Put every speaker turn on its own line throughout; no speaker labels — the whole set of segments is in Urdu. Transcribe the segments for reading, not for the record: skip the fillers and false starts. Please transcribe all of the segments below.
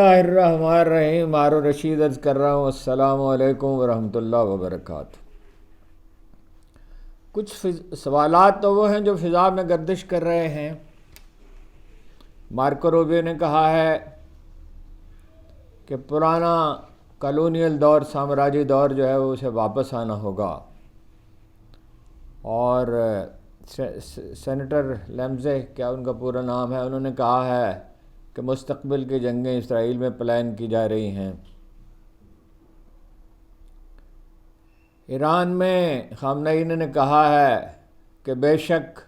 اللہ الرحمن الرحیم. مارو رشید عرض کر رہا ہوں. السلام علیکم ورحمۃ اللہ وبرکاتہ. کچھ سوالات تو وہ ہیں جو فضا میں گردش کر رہے ہیں. مارکو روبیو نے کہا ہے کہ پرانا کالونیل دور، سامراجی دور جو ہے وہ اسے واپس آنا ہوگا، اور سینیٹر لیمزے، کیا ان کا پورا نام ہے، انہوں نے کہا ہے کہ مستقبل کی جنگیں اسرائیل میں پلان کی جا رہی ہیں. ایران میں خامنئی نے کہا ہے کہ بے شک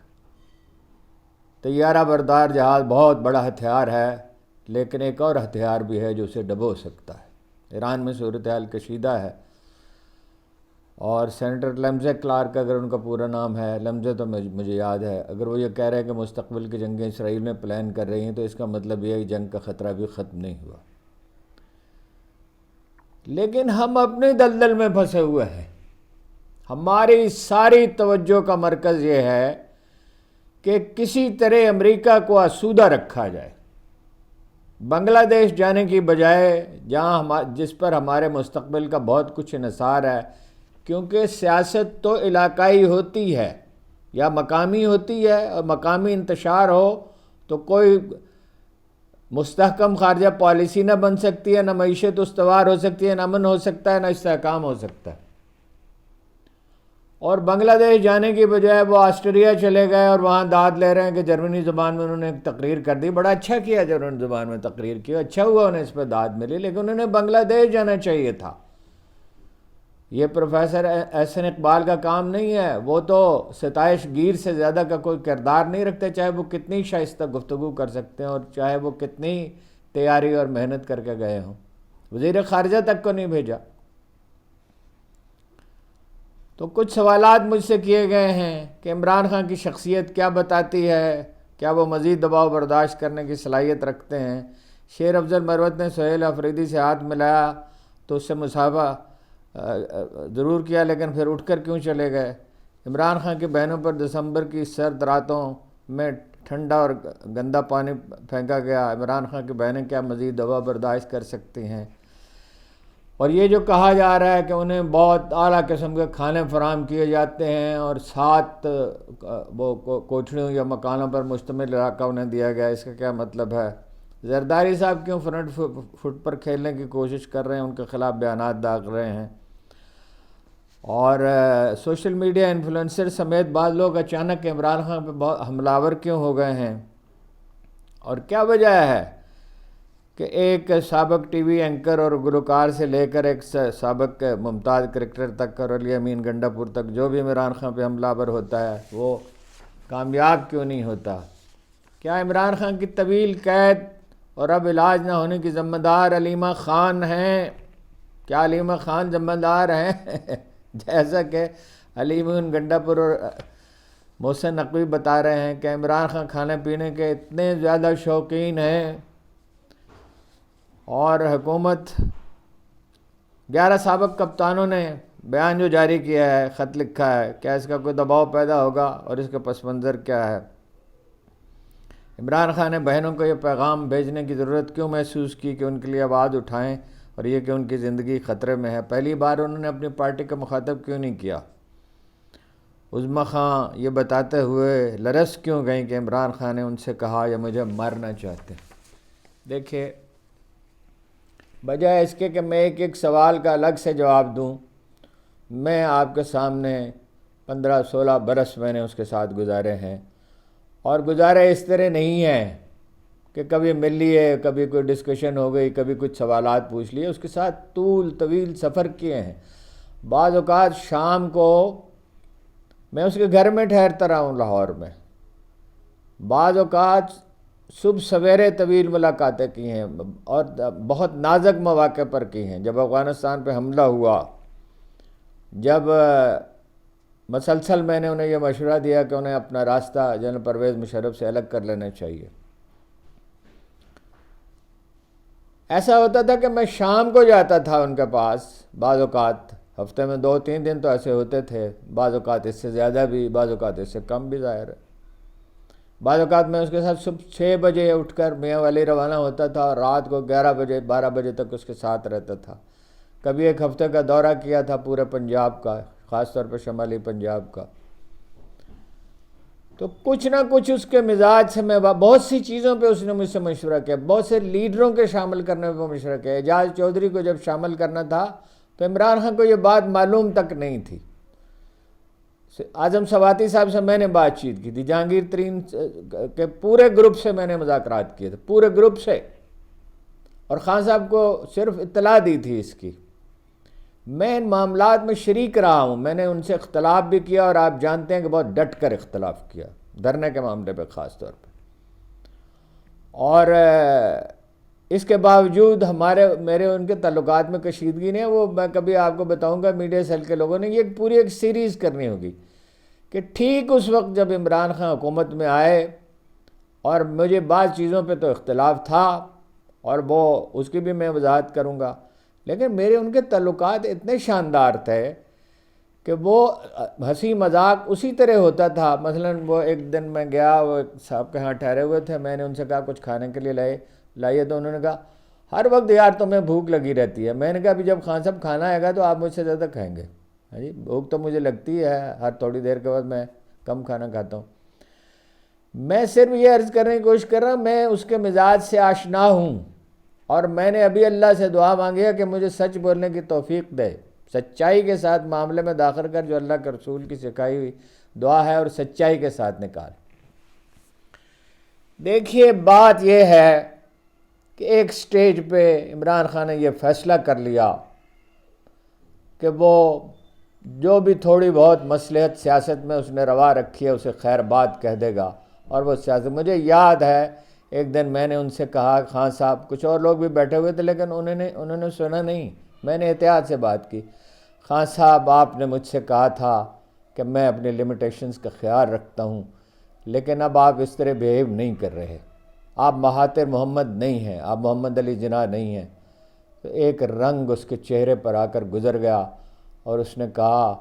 طیارہ بردار جہاز بہت بڑا ہتھیار ہے، لیکن ایک اور ہتھیار بھی ہے جو اسے ڈبو سکتا ہے. ایران میں صورتحال کشیدہ ہے. اور سینیٹر لیمزے کلارک، اگر ان کا پورا نام ہے، لیمزے تو مجھے یاد ہے، اگر وہ یہ کہہ رہے ہیں کہ مستقبل کی جنگیں اسرائیل میں پلان کر رہی ہیں، تو اس کا مطلب یہ ہے کہ جنگ کا خطرہ بھی ختم نہیں ہوا. لیکن ہم اپنے دلدل میں پھنسے ہوئے ہیں. ہماری ساری توجہ کا مرکز یہ ہے کہ کسی طرح امریکہ کو آسودہ رکھا جائے. بنگلہ دیش جانے کی بجائے، جس پر ہمارے مستقبل کا بہت کچھ انحصار ہے، کیونکہ سیاست تو علاقائی ہوتی ہے یا مقامی ہوتی ہے، اور مقامی انتشار ہو تو کوئی مستحکم خارجہ پالیسی نہ بن سکتی ہے، نہ معیشت استوار ہو سکتی ہے، نہ امن ہو سکتا ہے، نہ استحکام ہو سکتا ہے. اور بنگلہ دیش جانے کی بجائے وہ آسٹریا چلے گئے اور وہاں داد لے رہے ہیں کہ جرمنی زبان میں انہوں نے ایک تقریر کر دی. بڑا اچھا کیا جرمن زبان میں تقریر کی، اچھا ہوا انہیں اس پہ داد ملی، لیکن انہوں نے بنگلہ دیش جانا چاہیے تھا. یہ پروفیسر احسن اقبال کا کام نہیں ہے. وہ تو ستائش گیر سے زیادہ کا کوئی کردار نہیں رکھتے، چاہے وہ کتنی شائستہ گفتگو کر سکتے ہیں اور چاہے وہ کتنی تیاری اور محنت کر کے گئے ہوں. وزیر خارجہ تک کو نہیں بھیجا. تو کچھ سوالات مجھ سے کیے گئے ہیں کہ عمران خان کی شخصیت کیا بتاتی ہے، کیا وہ مزید دباؤ برداشت کرنے کی صلاحیت رکھتے ہیں. شیر افضل مروت نے سہیل آفریدی سے ہاتھ ملایا تو اس سے مصافحہ ضرور کیا، لیکن پھر اٹھ کر کیوں چلے گئے. عمران خان کی بہنوں پر دسمبر کی سرد راتوں میں ٹھنڈا اور گندا پانی پھینکا گیا. عمران خان کی بہنیں کیا مزید دباؤ برداشت کر سکتی ہیں. اور یہ جو کہا جا رہا ہے کہ انہیں بہت اعلیٰ قسم کے کھانے فراہم کیے جاتے ہیں اور 7 وہ کوٹھڑیوں یا مکانوں پر مشتمل علاقہ انہیں دیا گیا، اس کا کیا مطلب ہے. زرداری صاحب کیوں فرنٹ فٹ پر کھیلنے کی کوشش کر رہے ہیں، ان کے خلاف بیانات داغ رہے ہیں. اور سوشل میڈیا انفلوئنسر سمیت بعض لوگ اچانک عمران خان پہ بہت حملہ کیوں ہو گئے ہیں، اور کیا وجہ ہے کہ ایک سابق ٹی وی اینکر اور گلوکار سے لے کر ایک سابق ممتاز کرکٹر تک اور علی امین گنڈا پور تک جو بھی عمران خان پہ حملہ آور ہوتا ہے وہ کامیاب کیوں نہیں ہوتا. کیا عمران خان کی طویل قید اور اب علاج نہ ہونے کی ذمہ دار علیمہ خان ہیں؟ کیا علیمہ خان ذمہ دار ہیں؟ جیسا کہ علی امین گنڈا پور اور محسن نقوی بتا رہے ہیں کہ عمران خان کھانے پینے کے اتنے زیادہ شوقین ہیں، اور حکومت 11 سابق کپتانوں نے بیان جو جاری کیا ہے، خط لکھا ہے، کیا اس کا کوئی دباؤ پیدا ہوگا اور اس کا پس منظر کیا ہے. عمران خان نے بہنوں کو یہ پیغام بھیجنے کی ضرورت کیوں محسوس کی کہ ان کے لیے آواز اٹھائیں، اور یہ کہ ان کی زندگی خطرے میں ہے. پہلی بار انہوں نے اپنی پارٹی کا مخاطب کیوں نہیں کیا. عظمیٰ خان یہ بتاتے ہوئے لرس کیوں گئیں کہ عمران خان نے ان سے کہا یہ مجھے مارنا چاہتے. دیکھیے، بجائے اس کے کہ میں ایک سوال کا الگ سے جواب دوں، میں آپ کے سامنے 15-16 برس میں نے اس کے ساتھ گزارے ہیں، اور گزارے اس طرح نہیں ہیں کہ کبھی مل لیے، کبھی کوئی ڈسکشن ہو گئی، کبھی کچھ سوالات پوچھ لیے. اس کے ساتھ طویل سفر کیے ہیں. بعض اوقات شام کو میں اس کے گھر میں ٹھہرتا رہا ہوں لاہور میں. بعض اوقات صبح سویرے طویل ملاقاتیں کی ہیں، اور بہت نازک مواقع پر کی ہیں. جب افغانستان پہ حملہ ہوا، جب مسلسل میں نے انہیں یہ مشورہ دیا کہ انہیں اپنا راستہ جنرل پرویز مشرف سے الگ کر لینا چاہیے. ایسا ہوتا تھا کہ میں شام کو جاتا تھا ان کے پاس. بعض اوقات ہفتے میں 2-3 دن تو ایسے ہوتے تھے، بعض اوقات اس سے زیادہ بھی، بعض اوقات اس سے کم بھی ظاہر ہے. بعض اوقات میں اس کے ساتھ صبح 6 بجے اٹھ کر میاں والی روانہ ہوتا تھا اور رات کو 11 بجے 12 بجے تک اس کے ساتھ رہتا تھا. کبھی ایک ہفتے کا دورہ کیا تھا پورے پنجاب کا، خاص طور پہ شمالی پنجاب کا. تو کچھ نہ کچھ اس کے مزاج سے میں بہت سی چیزوں پہ اس نے مجھ سے مشورہ کیا، بہت سے لیڈروں کے شامل کرنے پہ مشورہ کیا. اعجاز چودھری کو جب شامل کرنا تھا تو عمران خان کو یہ بات معلوم تک نہیں تھی. اعظم سواتی صاحب سے میں نے بات چیت کی تھی، جہانگیر ترین کے پورے گروپ سے میں نے مذاکرات کیے تھے، پورے گروپ سے، اور خان صاحب کو صرف اطلاع دی تھی اس کی. میں ان معاملات میں شریک رہا ہوں، میں نے ان سے اختلاف بھی کیا اور آپ جانتے ہیں کہ بہت ڈٹ کر اختلاف کیا، دھرنے کے معاملے پہ خاص طور پہ. اور اس کے باوجود میرے ان کے تعلقات میں کشیدگی نہیں ہے. وہ میں کبھی آپ کو بتاؤں گا، میڈیا سیل کے لوگوں نے یہ پوری ایک سیریز کرنی ہوگی کہ ٹھیک اس وقت جب عمران خان حکومت میں آئے اور مجھے بعض چیزوں پہ تو اختلاف تھا اور وہ اس کی بھی میں وضاحت کروں گا، لیکن میرے ان کے تعلقات اتنے شاندار تھے کہ وہ ہنسی مذاق اسی طرح ہوتا تھا. مثلا وہ ایک دن میں گیا، وہ ایک صاحب کے ہاں ٹھہرے ہوئے تھے، میں نے ان سے کہا کچھ کھانے کے لیے لائیے، تو انہوں نے کہا ہر وقت یار تمہیں بھوک لگی رہتی ہے. میں نے کہا ابھی جب خان صاحب کھانا آئے گا تو آپ مجھ سے زیادہ کھائیں گے. ہاں جی، بھوک تو مجھے لگتی ہے، ہر تھوڑی دیر کے بعد میں کم کھانا کھاتا ہوں. میں صرف یہ عرض کرنے کی کوشش کر رہا ہوں، میں اس کے مزاج سے آشنا ہوں، اور میں نے ابھی اللہ سے دعا مانگی ہے کہ مجھے سچ بولنے کی توفیق دے، سچائی کے ساتھ معاملے میں داخل کر، جو اللہ کے رسول کی سکھائی ہوئی دعا ہے، اور سچائی کے ساتھ نکال. دیکھیے بات یہ ہے کہ ایک سٹیج پہ عمران خان نے یہ فیصلہ کر لیا کہ وہ جو بھی تھوڑی بہت مصلحت سیاست میں اس نے روا رکھی ہے اسے خیر بات کہہ دے گا، اور وہ سیاست. مجھے یاد ہے ایک دن میں نے ان سے کہا، خان صاحب، کچھ اور لوگ بھی بیٹھے ہوئے تھے لیکن انہوں نے سنا نہیں، میں نے احتیاط سے بات کی. خان صاحب، آپ نے مجھ سے کہا تھا کہ میں اپنی لمیٹیشنز کا خیال رکھتا ہوں، لیکن اب آپ اس طرح بیہیو نہیں کر رہے، آپ مہاتیر محمد نہیں ہیں، آپ محمد علی جناح نہیں ہیں. تو ایک رنگ اس کے چہرے پر آ کر گزر گیا اور اس نے کہا،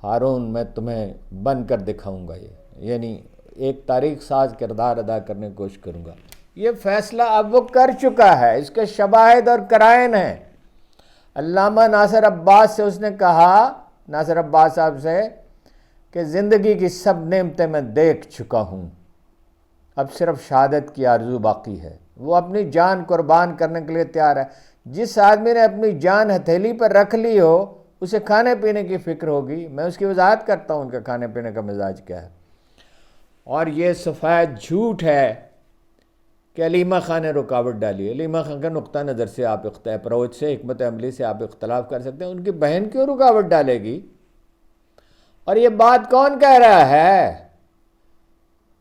ہارون میں تمہیں بن کر دکھاؤں گا، یعنی ایک تاریخ ساز کردار ادا کرنے کی کوشش کروں گا. یہ فیصلہ اب وہ کر چکا ہے، اس کے شواہد اور قرائن ہیں. علامہ ناصر عباس سے اس نے کہا، ناصر عباس صاحب سے، کہ زندگی کی سب نعمتیں میں دیکھ چکا ہوں، اب صرف شہادت کی آرزو باقی ہے. وہ اپنی جان قربان کرنے کے لیے تیار ہے. جس آدمی نے اپنی جان ہتھیلی پر رکھ لی ہو اسے کھانے پینے کی فکر ہوگی. میں اس کی وضاحت کرتا ہوں ان کا کھانے پینے کا مزاج کیا ہے. اور یہ سفید جھوٹ ہے کہ علیمہ خان نے رکاوٹ ڈالی. علیمہ خان کا نقطہ نظر سے آپ اپروچ سے، حکمت عملی سے آپ اختلاف کر سکتے ہیں، ان کی بہن کیوں رکاوٹ ڈالے گی؟ اور یہ بات کون کہہ رہا ہے؟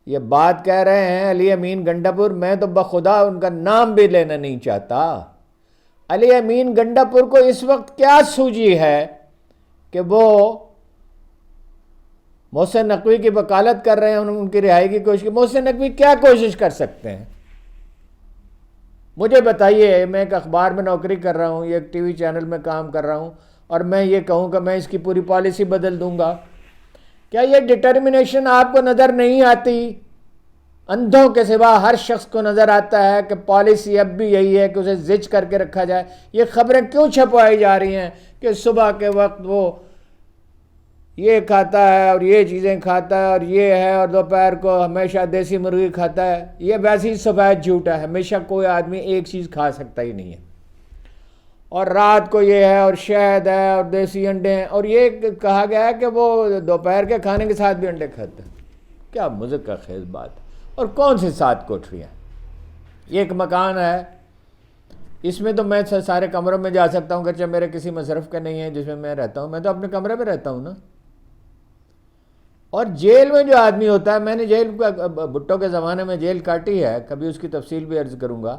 یہ بات کہہ رہے ہیں علی امین گنڈا پور. میں تو بخدا ان کا نام بھی لینا نہیں چاہتا. علی امین گنڈا پور کو اس وقت کیا سوجی ہے کہ وہ محسن نقوی کی وکالت کر رہے ہیں، ان کی رہائی کی کوشش کی. محسن نقوی کیا کوشش کر سکتے ہیں؟ مجھے بتائیے. میں ایک اخبار میں نوکری کر رہا ہوں، یہ ایک ٹی وی چینل میں کام کر رہا ہوں، اور میں یہ کہوں کہ میں اس کی پوری پالیسی بدل دوں گا، کیا یہ ڈٹرمنیشن آپ کو نظر نہیں آتی؟ اندھوں کے سوا ہر شخص کو نظر آتا ہے کہ پالیسی اب بھی یہی ہے کہ اسے زچ کر کے رکھا جائے. یہ خبریں کیوں چھپوائی جا رہی ہیں کہ صبح کے وقت وہ یہ کھاتا ہے اور یہ چیزیں کھاتا ہے اور یہ ہے، اور دوپہر کو ہمیشہ دیسی مرغی کھاتا ہے؟ یہ ویسی سفید جھوٹ ہے. ہمیشہ کوئی آدمی ایک چیز کھا سکتا ہی نہیں ہے. اور رات کو یہ ہے، اور شہد ہے، اور دیسی انڈے ہیں، اور یہ کہا گیا ہے کہ وہ دوپہر کے کھانے کے ساتھ بھی انڈے کھاتے ہیں. کیا مذاق کا خیز بات ہے. اور کون سی 7 کوٹھریاں؟ یہ ایک مکان ہے، اس میں تو میں سارے کمروں میں جا سکتا ہوں، گرچہ میرے کسی مصرف کا نہیں ہے جس میں میں رہتا ہوں. میں تو اپنے کمرے میں رہتا ہوں نا. اور جیل میں جو آدمی ہوتا ہے، میں نے جیل بھٹو کے زمانے میں جیل کاٹی ہے، کبھی اس کی تفصیل بھی عرض کروں گا.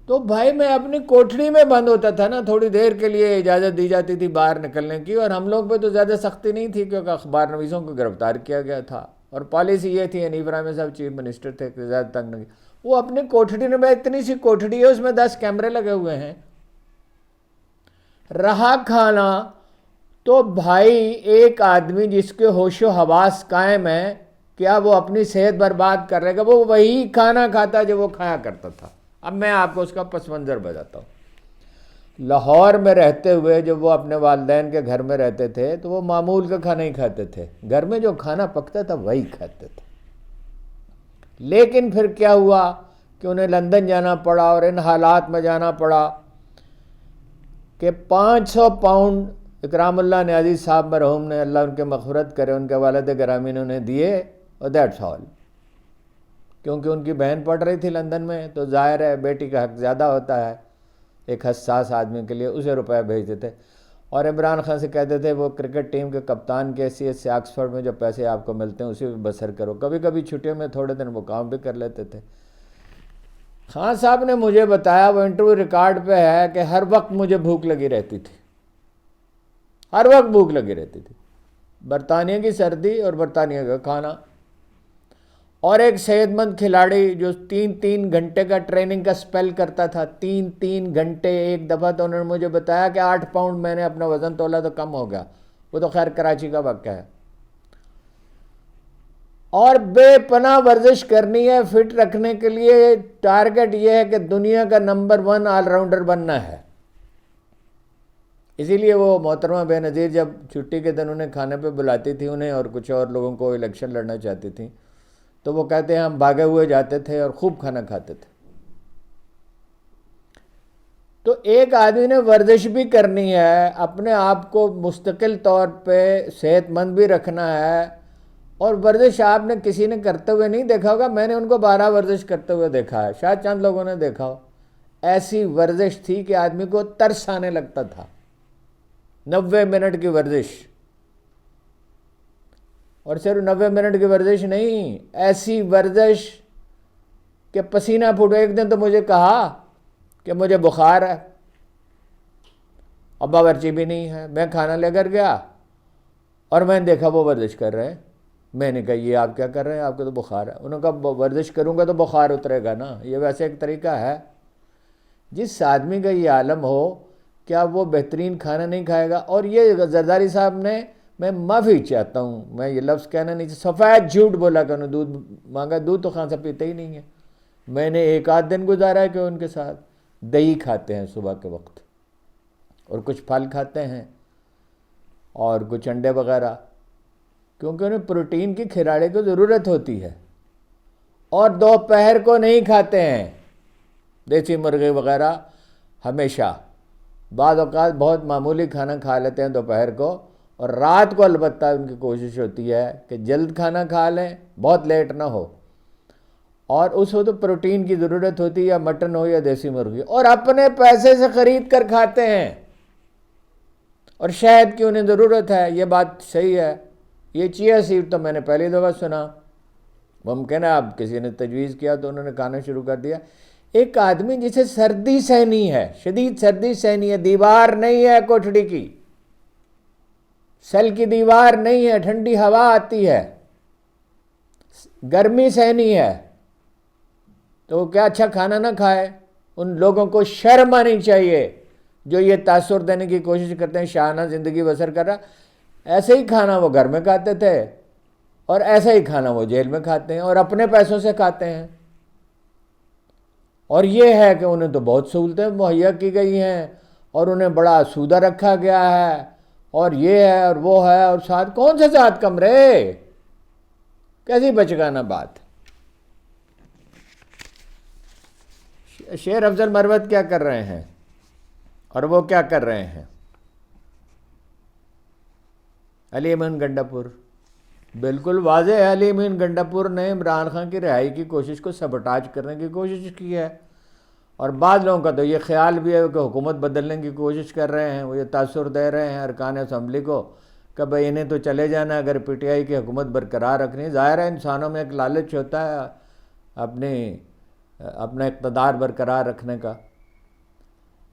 تو بھائی میں اپنی کوٹھڑی میں بند ہوتا تھا نا، تھوڑی دیر کے لیے اجازت دی جاتی تھی باہر نکلنے کی، اور ہم لوگ پہ تو زیادہ سختی نہیں تھی کیونکہ اخبار نویسوں کو گرفتار کیا گیا تھا، اور پالیسی یہ تھی، حنیف رحمانی صاحب چیف منسٹر تھے، کہ زیادہ تنگ نہیں. وہ اپنی کوٹھڑی میں، اتنی سی کوٹھڑی ہے، اس میں 10 کیمرے لگے ہوئے ہیں. رہا کھانا تو بھائی ایک آدمی جس کے ہوش و حواس قائم ہیں، کیا وہ اپنی صحت برباد کر رہے گا؟ وہ وہی کھانا کھاتا جو وہ کھایا کرتا تھا۔ اب میں آپ کو اس کا پس منظر بتاتا ہوں۔ لاہور میں رہتے ہوئے جب وہ اپنے والدین کے گھر میں رہتے تھے تو وہ معمول کا کھانا ہی کھاتے تھے، گھر میں جو کھانا پکتا تھا وہی کھاتے تھے۔ لیکن پھر کیا ہوا کہ انہیں لندن جانا پڑا اور ان حالات میں جانا پڑا کہ 500 پاؤنڈ اکرام اللہ نیازی صاحب مرحوم نے، اللہ ان کے مغفرت کرے، ان کے والد گرامی نے انہیں دیے، اور دیٹس آل۔ کیونکہ ان کی بہن پڑھ رہی تھی لندن میں، تو ظاہر ہے بیٹی کا حق زیادہ ہوتا ہے ایک حساس آدمی کے لیے، اسے روپے بھیجتے تھے۔ اور عمران خان سے کہتے تھے وہ کرکٹ ٹیم کے کپتان کی حیثیت سے آکسفورڈ میں جو پیسے آپ کو ملتے ہیں اسی میں بسر کرو، کبھی کبھی چھٹیوں میں تھوڑے دن وہ کام بھی کر لیتے تھے۔ خان صاحب نے مجھے بتایا، وہ انٹرویو ریکارڈ پہ ہے، کہ ہر وقت مجھے بھوک لگی رہتی تھی، ہر وقت بھوک لگی رہتی تھی، برطانیہ کی سردی اور برطانیہ کا کھانا۔ اور ایک صحت مند کھلاڑی جو 3 گھنٹے کا ٹریننگ کا سپیل کرتا تھا، 3 گھنٹے، ایک دفعہ تو انہوں نے مجھے بتایا کہ 8 پاؤنڈ میں نے اپنا وزن تولا تو کم ہو گیا، وہ تو خیر کراچی کا واقعہ ہے۔ اور بے پناہ ورزش کرنی ہے فٹ رکھنے کے لیے، ٹارگٹ یہ ہے کہ دنیا کا نمبر 1 آل راؤنڈر بننا ہے۔ اسی لیے وہ محترمہ بے نظیر جب چھٹی کے دن انہیں کھانے پہ بلاتی تھی، انہیں اور کچھ اور لوگوں کو الیکشن لڑنا چاہتی تھیں، تو وہ کہتے ہیں ہم بھاگے ہوئے جاتے تھے اور خوب کھانا کھاتے تھے۔ تو ایک آدمی نے ورزش بھی کرنی ہے، اپنے آپ کو مستقل طور پہ صحت مند بھی رکھنا ہے، اور ورزش آپ نے کسی نے کرتے ہوئے نہیں دیکھا ہوگا، میں نے ان کو 12 ورزش کرتے ہوئے دیکھا ہے، شاید چند لوگوں نے دیکھا ہو۔ ایسی ورزش تھی کہ آدمی کو ترس آنے لگتا تھا، 90 منٹ کی ورزش، اور صرف 90 منٹ کی ورزش نہیں، ایسی ورزش کہ پسینہ پھوٹو۔ ایک دن تو مجھے کہا کہ مجھے بخار ہے اور باورچی بھی نہیں ہے، میں کھانا لے کر گیا اور میں نے دیکھا وہ ورزش کر رہے ہیں، میں نے کہا یہ آپ کیا کر رہے ہیں، آپ کو تو بخار ہے۔ انہوں نے کہا ورزش کروں گا تو بخار اترے گا نا، یہ ویسے ایک طریقہ ہے۔ جس آدمی کا یہ عالم ہو، کیا وہ بہترین کھانا نہیں کھائے گا؟ اور یہ زرداری صاحب نے، میں معافی چاہتا ہوں، میں یہ لفظ کہنا نہیں، سفید جھوٹ بولا کہ انہوں نے دودھ مانگا، دودھ تو خان صاحب پیتے ہی نہیں ہے۔ میں نے ایک آدھ دن گزارا ہے کہ ان کے ساتھ دہی کھاتے ہیں صبح کے وقت، اور کچھ پھل کھاتے ہیں اور کچھ انڈے وغیرہ، کیونکہ انہیں پروٹین کی کھلاڑی کو ضرورت ہوتی ہے۔ اور دوپہر کو نہیں کھاتے ہیں دیسی مرغی وغیرہ، ہمیشہ، بعض اوقات بہت معمولی کھانا کھا لیتے ہیں دوپہر کو، اور رات کو البتہ ان کی کوشش ہوتی ہے کہ جلد کھانا کھا لیں، بہت لیٹ نہ ہو، اور اس وقت پروٹین کی ضرورت ہوتی ہے، یا مٹن ہو یا دیسی مرغی، اور اپنے پیسے سے خرید کر کھاتے ہیں۔ اور شہد کی انہیں ضرورت ہے، یہ بات صحیح ہے۔ یہ چیا سیڈ تو میں نے پہلی دفعہ سنا، ممکن ہے اب کسی نے تجویز کیا تو انہوں نے کھانا شروع کر دیا۔ ایک آدمی جسے سردی سہنی ہے، شدید سردی سہنی ہے، دیوار نہیں ہے کوٹھڑی کی، سیل کی دیوار نہیں ہے، ٹھنڈی ہوا آتی ہے، گرمی سہنی ہے، تو وہ کیا اچھا کھانا نہ کھائے؟ ان لوگوں کو شرم آنی چاہیے جو یہ تاثر دینے کی کوشش کرتے ہیں شاہانہ زندگی بسر کر رہا۔ ایسے ہی کھانا وہ گھر میں کھاتے تھے، اور ایسا ہی کھانا وہ جیل میں کھاتے ہیں، اور اپنے پیسوں سے کھاتے ہیں۔ اور یہ ہے کہ انہیں تو بہت سہولتیں مہیا کی گئی ہیں، اور انہیں بڑا آسودہ رکھا گیا ہے، اور یہ ہے اور وہ ہے، اور ساتھ کون سے ساتھ کمرے، کیسی بچگانہ بات۔ شیر افضل مروت کیا کر رہے ہیں اور وہ کیا کر رہے ہیں؟ علی امین گنڈا پور، بالکل واضح ہے، علی امین گنڈا پور نے عمران خان کی رہائی کی کوشش کو سبوٹاج کرنے کی کوشش کی ہے، اور بعض لوگوں کا تو یہ خیال بھی ہے کہ حکومت بدلنے کی کوشش کر رہے ہیں، وہ یہ تاثر دے رہے ہیں ارکان اسمبلی کو کہ بھئی انہیں تو چلے جانا اگر پی ٹی آئی کی حکومت برقرار رکھنی۔ ظاہر ہے انسانوں میں ایک لالچ ہوتا ہے اپنا اقتدار برقرار رکھنے کا۔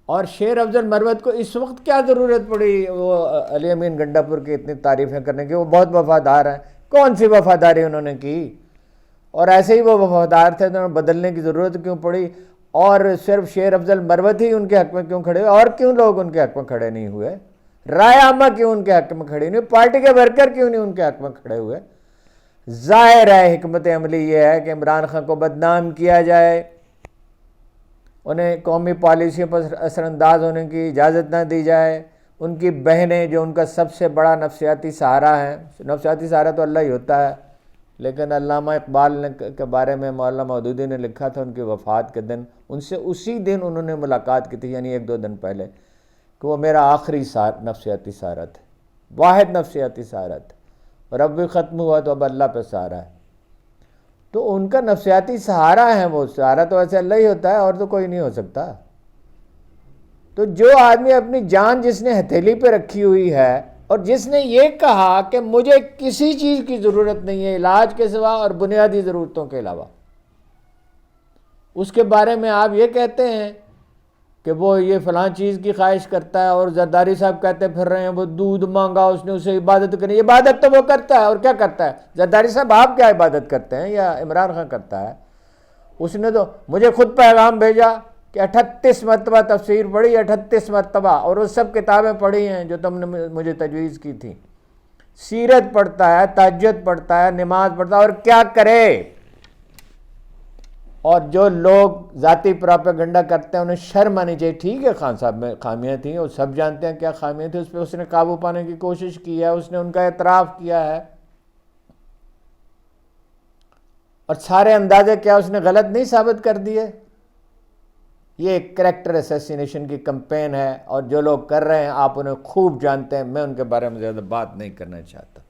اور شیر افضل مروت کو اس وقت کیا ضرورت پڑی وہ علی امین گنڈا پور کی اتنی تعریفیں کرنے کی؟ وہ بہت وفادار ہیں، کون سی وفاداری انہوں نے کی؟ اور ایسے ہی وہ وفادار تھے تو انہیں بدلنے کی ضرورت کیوں پڑی؟ اور صرف شیر افضل مروت ہی ان کے حق میں کیوں کھڑے ہوئے؟ اور کیوں لوگ ان کے حق میں کھڑے نہیں ہوئے؟ رائے عامہ کیوں ان کے حق میں کھڑی نہیں ہوئی؟ پارٹی کے ورکر کیوں نہیں ان کے حق میں کھڑے ہوئے؟ ظاہر ہے حکمت عملی یہ ہے کہ عمران خان کو بدنام کیا جائے، انہیں قومی پالیسیوں پر اثر انداز ہونے کی اجازت نہ دی جائے، ان کی بہنیں جو ان کا سب سے بڑا نفسیاتی سہارا ہیں، نفسیاتی سہارا تو اللہ ہی ہوتا ہے، لیکن علامہ اقبال کے بارے میں مولانا مودودی نے لکھا تھا ان کی وفات کے دن، ان سے اسی دن انہوں نے ملاقات کی تھی، یعنی 1-2 دن پہلے، کہ وہ میرا آخری نفسیاتی سہارا تھا، واحد نفسیاتی سہارا تھا، اور اب بھی ختم ہوا تو اب اللہ پہ سہارا ہے۔ تو ان کا نفسیاتی سہارا ہے، وہ سہارا تو ایسے اللہ ہی ہوتا ہے، اور تو کوئی نہیں ہو سکتا۔ تو جو آدمی اپنی جان جس نے ہتھیلی پہ رکھی ہوئی ہے اور جس نے یہ کہا کہ مجھے کسی چیز کی ضرورت نہیں ہے علاج کے سوا اور بنیادی ضرورتوں کے علاوہ، اس کے بارے میں آپ یہ کہتے ہیں کہ وہ یہ فلاں چیز کی خواہش کرتا ہے، اور زرداری صاحب کہتے پھر رہے ہیں وہ دودھ مانگا اس نے اسے عبادت کرنی، عبادت تو وہ کرتا ہے، اور کیا کرتا ہے زرداری صاحب؟ آپ کیا عبادت کرتے ہیں یا عمران خان کرتا ہے؟ اس نے تو مجھے خود پیغام بھیجا کہ 38 مرتبہ تفسیر پڑھی، 38 مرتبہ، اور وہ سب کتابیں پڑھی ہیں جو تم نے مجھے تجویز کی تھیں، سیرت پڑھتا ہے، تہجد پڑھتا ہے، نماز پڑھتا ہے، اور کیا کرے؟ اور جو لوگ ذاتی پراپیگنڈا کرتے ہیں انہیں شرم آنی چاہیے۔ ٹھیک ہے خان صاحب میں خامیاں تھیں، اور سب جانتے ہیں کیا خامیاں تھیں، اس پہ اس نے قابو پانے کی کوشش کی ہے، اس نے ان کا اعتراف کیا ہے، اور سارے اندازے کیا اس نے غلط نہیں ثابت کر دیے۔ یہ ایک کریکٹر اسیسینیشن کی کمپین ہے، اور جو لوگ کر رہے ہیں آپ انہیں خوب جانتے ہیں، میں ان کے بارے میں زیادہ بات نہیں کرنا چاہتا۔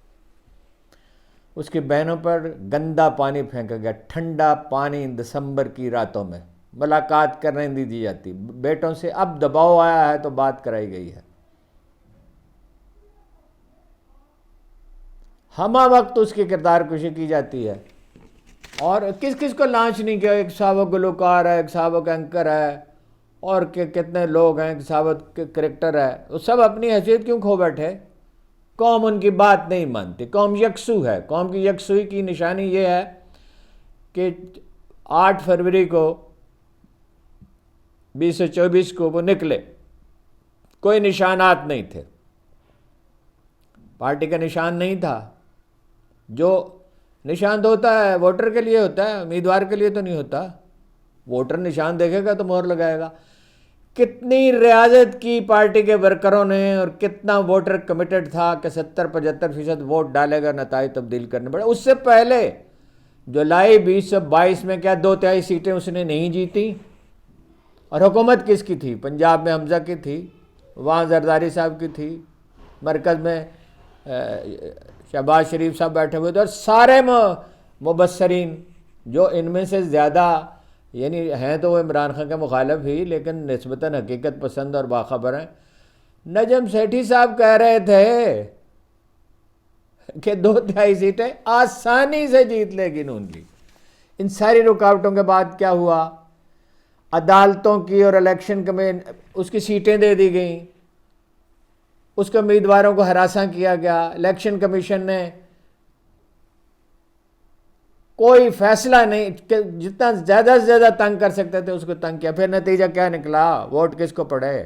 اس کی بہنوں پر گندا پانی پھینکا گیا، ٹھنڈا پانی دسمبر کی راتوں میں، ملاقات کرنے نہیں دی جاتی، بیٹوں سے اب دباؤ آیا ہے تو بات کرائی گئی ہے۔ ہمہ وقت اس کی کردار کشی کی جاتی ہے، اور کس کس کو لانچ نہیں کیا؟ ایک سابق گلوکار ہے، ایک سابق اینکر ہے، اور کتنے لوگ ہیں، ایک سابق کریکٹر ہے، وہ سب اپنی حیثیت کیوں کھو بیٹھے؟ قوم ان کی بات نہیں مانتی، قوم یکسو ہے۔ قوم کی یکسوئی کی نشانی یہ ہے کہ 8 فروری کو 2024 کو وہ نکلے، کوئی نشانات نہیں تھے، پارٹی کا نشان نہیں تھا، جو نشان تو ہوتا ہے ووٹر کے لیے ہوتا ہے، امیدوار کے لیے تو نہیں ہوتا۔ ووٹر نشان دیکھے گا تو مہر لگائے گا۔ کتنی ریاضت کی پارٹی کے ورکروں نے، اور کتنا ووٹر کمیٹڈ تھا کہ 70-75% ووٹ ڈالے گا، نتائج تبدیل کرنے پڑے۔ اس سے پہلے جولائی 2022 میں کیا 2/3 سیٹیں اس نے نہیں جیتی، اور حکومت کس کی تھی؟ پنجاب میں حمزہ کی تھی، وہاں زرداری صاحب کی تھی، مرکز میں شہباز شریف صاحب بیٹھے ہوئے تھے، اور سارے مبصرین جو ان میں سے زیادہ یعنی ہیں تو وہ عمران خان کے مخالف ہی، لیکن نسبتاً حقیقت پسند اور باخبر ہیں۔ نجم سیٹھی صاحب کہہ رہے تھے کہ 2/3 سیٹیں آسانی سے جیت لے گی نون لیگ۔ ان ساری رکاوٹوں کے بعد کیا ہوا؟ عدالتوں کی اور الیکشن اس کی سیٹیں دے دی گئیں، اس کے امیدواروں کو ہراساں کیا گیا، الیکشن کمیشن نے کوئی فیصلہ نہیں، کہ جتنا زیادہ سے زیادہ تنگ کر سکتے تھے اس کو تنگ کیا۔ پھر نتیجہ کیا نکلا؟ ووٹ کس کو پڑے؟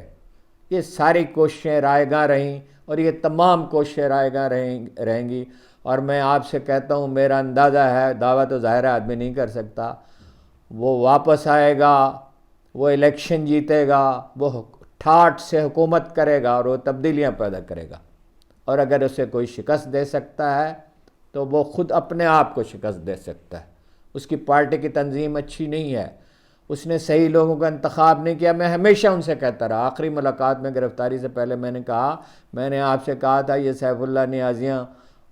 یہ ساری کوششیں رائے گاں رہیں، اور یہ تمام کوششیں رائے گاں رہیں گی، اور میں آپ سے کہتا ہوں میرا اندازہ ہے، دعویٰ تو ظاہر آدمی نہیں کر سکتا، وہ واپس آئے گا، وہ الیکشن جیتے گا، وہ ٹھاٹھ سے حکومت کرے گا، اور وہ تبدیلیاں پیدا کرے گا۔ اور اگر اسے کوئی شکست دے سکتا ہے تو وہ خود اپنے آپ کو شکست دے سکتا ہے۔ اس کی پارٹی کی تنظیم اچھی نہیں ہے، اس نے صحیح لوگوں کا انتخاب نہیں کیا۔ میں ہمیشہ ان سے کہتا رہا، آخری ملاقات میں گرفتاری سے پہلے میں نے کہا، میں نے آپ سے کہا تھا یہ سیف اللہ نیازیاں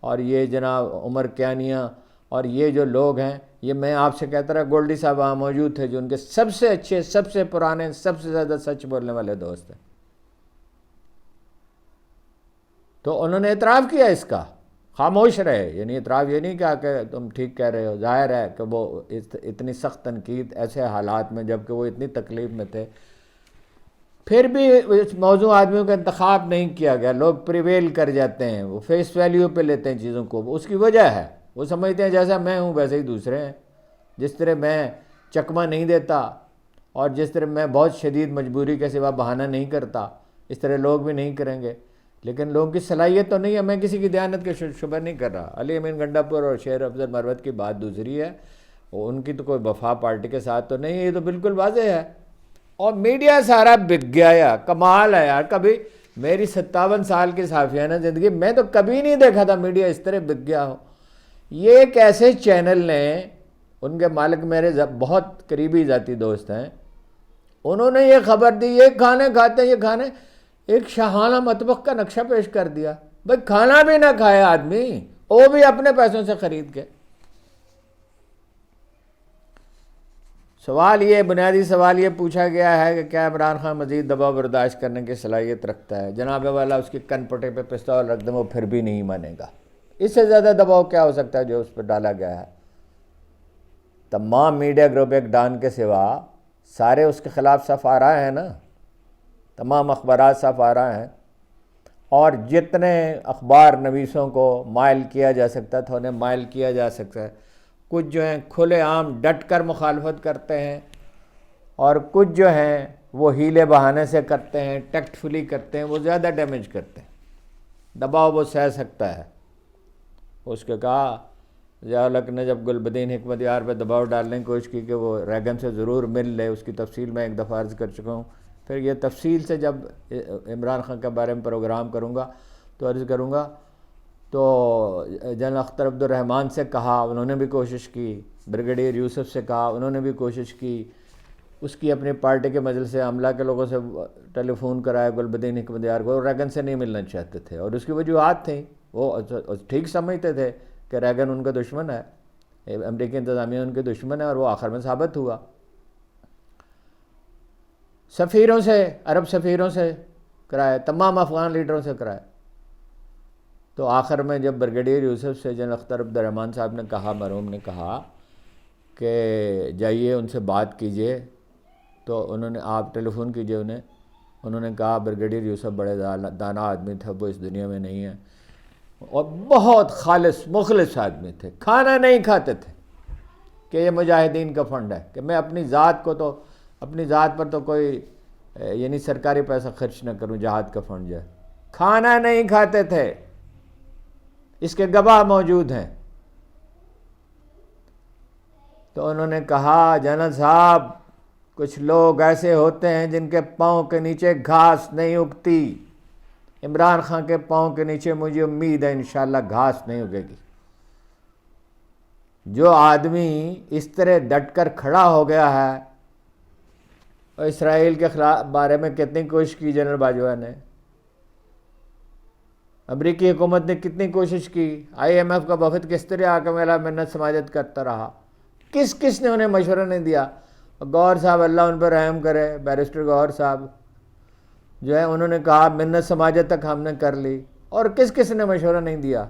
اور یہ جناب عمر کیانیاں اور یہ جو لوگ ہیں، یہ میں آپ سے کہتا رہا، گولڈی صاحب وہاں موجود تھے جو ان کے سب سے اچھے، سب سے پرانے، سب سے زیادہ سچ بولنے والے دوست ہیں، تو انہوں نے اعتراف کیا اس کا، خاموش رہے، یعنی اعتراف یہ نہیں کہا کہ تم ٹھیک کہہ رہے ہو۔ ظاہر ہے کہ وہ اتنی سخت تنقید ایسے حالات میں، جبکہ وہ اتنی تکلیف میں تھے، پھر بھی اس موضوع آدمیوں کا انتخاب نہیں کیا گیا۔ لوگ پریویل کر جاتے ہیں، وہ فیس ویلیو پہ لیتے ہیں چیزوں کو، اس کی وجہ ہے وہ سمجھتے ہیں جیسا میں ہوں ویسے ہی دوسرے ہیں، جس طرح میں چکمہ نہیں دیتا اور جس طرح میں بہت شدید مجبوری کے سوا بہانہ نہیں کرتا، اس طرح لوگ بھی نہیں کریں گے۔ لیکن لوگوں کی صلاحیت تو نہیں ہے. میں کسی کی دیانت کے شبہ نہیں کر رہا. علی امین گنڈا پور اور شیر افضل مروت کی بات دوسری ہے. ان کی تو کوئی وفا پارٹی کے ساتھ تو نہیں ہے, یہ تو بالکل واضح ہے. اور میڈیا سارا بک گیا یار, کمال ہے یار. کبھی میری 57 سال کی صحافیانہ زندگی میں تو کبھی نہیں دیکھا تھا میڈیا اس طرح بک گیا ہو. یہ ایک ایسے چینل نے, ان کے مالک میرے بہت قریبی ذاتی دوست ہیں, انہوں نے یہ خبر دی یہ کھانے کھاتے ہیں, یہ کھانے, ایک شاہانہ مطبخ کا نقشہ پیش کر دیا. بھائی کھانا بھی نہ کھائے آدمی, وہ بھی اپنے پیسوں سے خرید کے. سوال یہ, بنیادی سوال یہ پوچھا گیا ہے کہ کیا عمران خان مزید دباؤ برداشت کرنے کی صلاحیت رکھتا ہے. جناب والا اس کی کن پٹے پہ پستول رکھ دیں وہ پھر بھی نہیں مانے گا. اس سے زیادہ دباؤ کیا ہو سکتا ہے جو اس پہ ڈالا گیا ہے. تمام میڈیا گروپ ایک ڈان کے سوا سارے اس کے خلاف صف آ رہے ہیں نا, تمام اخبارات صف آ رہے ہیں, اور جتنے اخبار نویسوں کو مائل کیا جا سکتا تھا انہیں مائل کیا جا سکتا ہے. کچھ جو ہیں کھلے عام ڈٹ کر مخالفت کرتے ہیں, اور کچھ جو ہیں وہ ہیلے بہانے سے کرتے ہیں, ٹیکٹفلی کرتے ہیں, وہ زیادہ ڈیمیج کرتے ہیں. دباؤ وہ سہ سکتا ہے. اس کے کہا ضیاء الحق نے جب گلبدین حکمت یار پہ دباؤ ڈالنے کی کوشش کی کہ وہ ریگن سے ضرور مل لے, اس کی تفصیل میں ایک دفعہ عرض کر چکا ہوں. پھر یہ تفصیل سے جب عمران خان کے بارے میں پروگرام کروں گا تو عرض کروں گا. تو جنرل اختر عبد الرحمن سے کہا, انہوں نے بھی کوشش کی. بریگیڈیئر یوسف سے کہا, انہوں نے بھی کوشش کی. اس کی اپنی پارٹی کے مجلس عملہ کے لوگوں سے ٹیلی فون کرایا گلبدین حکمت یار کو, ریگن سے نہیں ملنا چاہتے تھے, اور اس کی وجوہات تھیں. وہ ٹھیک سمجھتے تھے کہ ریگن ان کا دشمن ہے, امریکی انتظامیہ ان کے دشمن ہے, اور وہ آخر میں ثابت ہوا. سفیروں سے, عرب سفیروں سے کرائے, تمام افغان لیڈروں سے کرائے. تو آخر میں جب بریگیڈیئر یوسف سے جنرل اختر عبد الرحمن صاحب نے کہا, مرحوم نے کہا کہ جائیے ان سے بات کیجئے, تو انہوں نے, آپ ٹیلی فون کیجئے انہوں نے کہا بریگیڈیئر یوسف بڑے دانا آدمی تھے, وہ اس دنیا میں نہیں ہیں, اور بہت خالص مخلص آدمی تھے. کھانا نہیں کھاتے تھے کہ یہ مجاہدین کا فنڈ ہے, کہ میں اپنی ذات کو تو, اپنی ذات پر تو کوئی یعنی سرکاری پیسہ خرچ نہ کروں, جہاد کا فنڈ جو ہے. کھانا نہیں کھاتے تھے, اس کے گواہ موجود ہیں. تو انہوں نے کہا جنرل صاحب کچھ لوگ ایسے ہوتے ہیں جن کے پاؤں کے نیچے گھاس نہیں اگتی. عمران خان کے پاؤں کے نیچے مجھے امید ہے انشاءاللہ گھاس نہیں اگے گی. جو آدمی اس طرح ڈٹ کر کھڑا ہو گیا ہے, اور اسرائیل کے خلاف بارے میں کتنی کوشش کی جنرل باجوہ نے, امریکی حکومت نے کتنی کوشش کی, آئی ایم ایف کا وفد کس طرح آ کے میرا منت سماجت کرتا رہا, کس نے انہیں مشورہ نہیں دیا. گور صاحب اللہ ان پر رحم کرے, بیرسٹر گور صاحب جو ہے, انہوں نے کہا منت سماجت تک ہم نے کر لی, اور کس نے مشورہ نہیں دیا.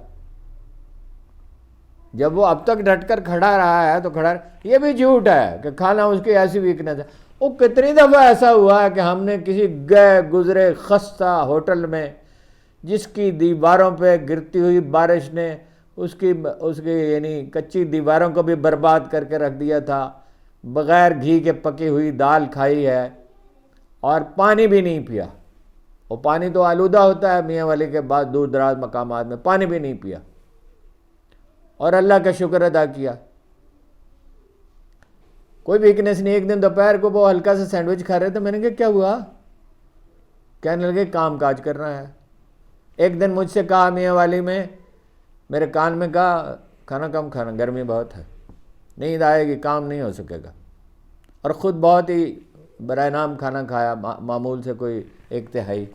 جب وہ اب تک ڈٹ کر کھڑا رہا ہے تو کھڑا, یہ بھی جھوٹ ہے کہ کھانا اس کی ایسی ویکنیس ہے. وہ کتنی دفعہ ایسا ہوا ہے کہ ہم نے کسی گئے گزرے خستہ ہوٹل میں, جس کی دیواروں پہ گرتی ہوئی بارش نے اس کی یعنی کچی دیواروں کو بھی برباد کر کے رکھ دیا تھا, بغیر گھی کے پکی ہوئی دال کھائی ہے, اور پانی بھی نہیں پیا. اور پانی تو آلودہ ہوتا ہے میاں والی کے بعد دور دراز مقامات میں, پانی بھی نہیں پیا, اور اللہ کا شکر ادا کیا. کوئی ویکنیس نہیں. ایک دن دوپہر کو وہ ہلکا سا سینڈوچ کھا رہے تھے, میں نے کہا کیا ہوا, کہنے لگے کام کاج کرنا ہے. ایک دن مجھ سے کہا میاں والی میں, میرے کان میں کہا کھانا کم کھانا, گرمی بہت ہے, نیند آئے گی, کام نہیں ہو سکے گا. اور خود بہت ہی برائے نام کھانا کھایا, معمول سے کوئی 1/3,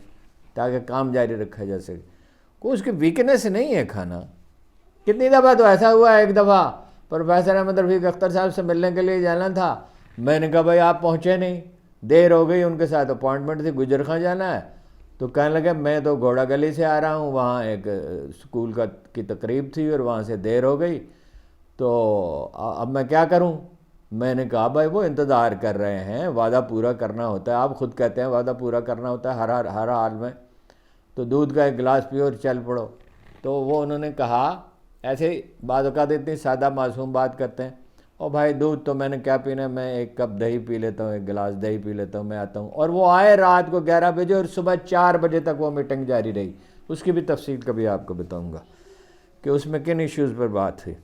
تاکہ کام جاری رکھا جا سکے. کوئی اس کی ویکنیس نہیں ہے کھانا. کتنی دفعہ تو ایسا ہوا ہے, ایک دفعہ پروفیسر احمد رفیق اختر صاحب سے ملنے کے لیے جانا تھا, میں نے کہا بھائی آپ پہنچے نہیں, دیر ہو گئی, ان کے ساتھ اپوائنٹمنٹ تھی, گجر خاں جانا ہے. تو کہنے لگے میں تو گھوڑا گلی سے آ رہا ہوں, وہاں ایک اسکول کی تقریب تھی اور وہاں سے دیر ہو گئی, تو اب میں کیا کروں. میں نے کہا بھائی وہ انتظار کر رہے ہیں, وعدہ پورا کرنا ہوتا ہے, آپ خود کہتے ہیں وعدہ پورا کرنا ہوتا ہے ہر حال میں, تو دودھ کا ایک گلاس پیو اور چل پڑو. تو وہ انہوں نے کہا, ایسے ہی بعض اوقات اتنی سادہ معصوم بات کرتے ہیں, اور بھائی دودھ تو میں نے کیا پینا, میں ایک کپ دہی پی لیتا ہوں, ایک گلاس دہی پی لیتا ہوں, میں آتا ہوں. اور وہ آئے رات کو 11 بجے, اور صبح 4 بجے تک وہ میٹنگ جاری رہی. اس کی بھی تفصیل کبھی آپ کو بتاؤں گا کہ اس میں کن ایشوز پر بات ہوئی۔